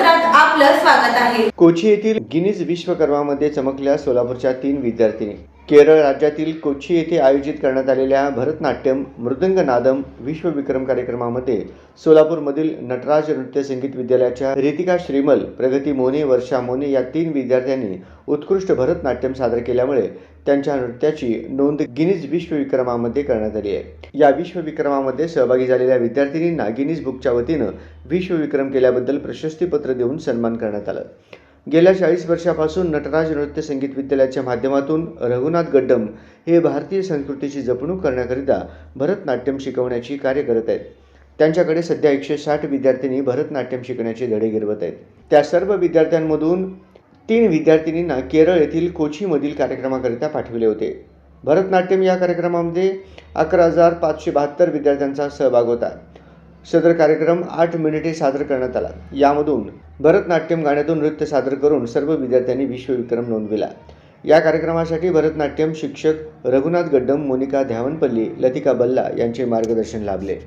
सत्रात आपलं स्वागत आहे। कोची येथील गिनीज विश्वकर्मामध्ये चमकल्या सोलापूरच्या 3 विद्यार्थिनी। केरळ राज्यातील कोची येथे आयोजित करण्यात आलेल्या भरतनाट्यम मृदंग नादम विश्वविक्रम कार्यक्रमामध्ये सोलापूरमधील नटराज नृत्य संगीत विद्यालयाच्या रितिका श्रीमल, प्रगती मोने, वर्षा मोने या 3 विद्यार्थ्यांनी उत्कृष्ट भरतनाट्यम सादर केल्यामुळे त्यांच्या नृत्याची नोंद गिनीज विश्वविक्रमामध्ये करण्यात आली आहे। या विश्वविक्रमामध्ये सहभागी झालेल्या विद्यार्थिनींना गिनीज बुकच्या वतीनं विश्वविक्रम केल्याबद्दल प्रशस्तीपत्र देऊन सन्मान करण्यात आला। गेल्या 40 वर्षापासून नटराज नृत्य संगीत विद्यालयाच्या माध्यमातून रघुनाथ गड्डम हे भारतीय संस्कृतीची जपणूक करण्याकरिता भरतनाट्यम शिकवण्याची कार्य करत आहेत। त्यांच्याकडे सध्या 160 विद्यार्थिनी भरतनाट्यम शिकण्याचे धडे गिरवत आहेत। त्या सर्व विद्यार्थ्यांमधून 3 विद्यार्थिनींना केरळ येथील कोचीमधील कार्यक्रमाकरिता पाठविले होते। भरतनाट्यम या कार्यक्रमामध्ये 11,572 विद्यार्थ्यांचा सहभाग होता। सदर कार्यक्रम 8 मिनिटे सादर करण्यात आला। यामधून भरतनाट्यम गाण्यातून नृत्य सादर करून सर्व विद्यार्थ्यांनी विश्वविक्रम नोंदविला। या कार्यक्रमासाठी भरतनाट्यम शिक्षक रघुनाथ गड्डम, मोनिका ध्यावनपल्ली, लतिका बल्ला यांचे मार्गदर्शन लाभले।